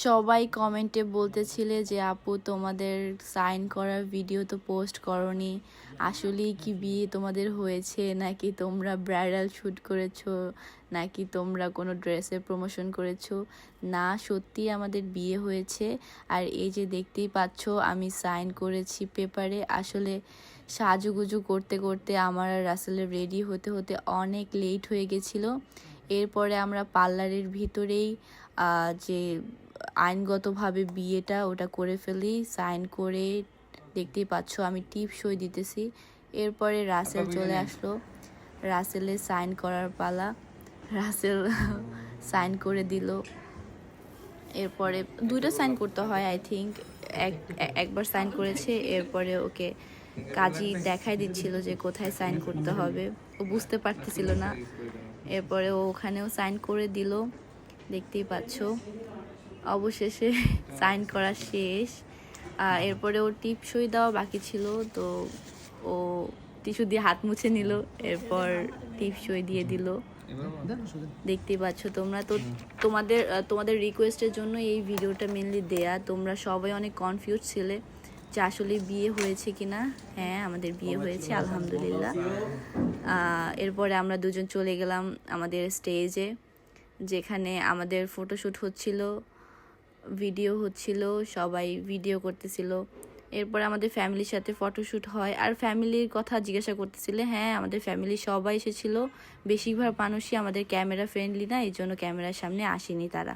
সবাই কমেন্টে বলতেছিলে যে আপু তোমাদের সাইন করার ভিডিও তো পোস্ট করনি, আসলেই কি বিয়ে তোমাদের হয়েছে নাকি তোমরা ব্রাইডাল শ্যুট করেছো নাকি তোমরা কোনো ড্রেসের প্রমোশন করেছো? না, সত্যি আমাদের বিয়ে হয়েছে। আর এই যে দেখতেই পাচ্ছ আমি সাইন করেছি পেপারে। আসলে সাজুগুজু করতে করতে আমার আর রাসেলের রেডি হতে হতে অনেক লেট হয়ে গেছিলো। এরপরে আমরা পার্লারের ভিতরেই যে আইনগতভাবে বিয়েটা ওটা করে ফেলি, সাইন করে। দেখতেই পাচ্ছ আমি টিপ সই দিতেছি। এরপরে রাসেল চলে আসলো, রাসেলের সাইন করার পালা। রাসেল সাইন করে দিল। এরপরে দুইটা সাইন করতে হয় আই থিঙ্ক, একবার সাইন করেছে। এরপরে ওকে কাজী দেখাই দিচ্ছিল যে কোথায় সাইন করতে হবে, ও বুঝতে পারতেছিল না। এরপরে ও ওখানেও সাইন করে দিল, দেখতেই পাচ্ছ। অবশেষে সাইন করা শেষ। এরপরে ওর টিপ সই দেওয়া বাকি ছিল, তো ও টিস্যু দিয়ে হাত মুছে নিল, এরপর টিপ সই দিয়ে দিল। দেখতেই পাচ্ছ তোমরা। তো তোমাদের রিকোয়েস্টের জন্য এই ভিডিওটা মেনলি দেয়া। তোমরা সবাই অনেক কনফিউজ ছিলে যে আসলে বিয়ে হয়েছে কিনা। হ্যাঁ, আমাদের বিয়ে হয়েছে আলহামদুলিল্লাহ। এরপরে আমরা দুজন চলে গেলাম আমাদের স্টেজে, যেখানে আমাদের ফটোশ্যুট হচ্ছিল, ভিডিও হচ্ছিল, সবাই ভিডিও করতেছিল। এরপর আমাদের ফ্যামিলির সাথে ফটোশ্যুট হয়। আর ফ্যামিলির কথা জিজ্ঞাসা করতেছিলে, হ্যাঁ আমাদের ফ্যামিলি সবাই এসেছিলো। বেশিরভাগ মানুষই আমাদের ক্যামেরা ফ্রেন্ডলি না, এই জন্য ক্যামেরার সামনে আসেনি তারা।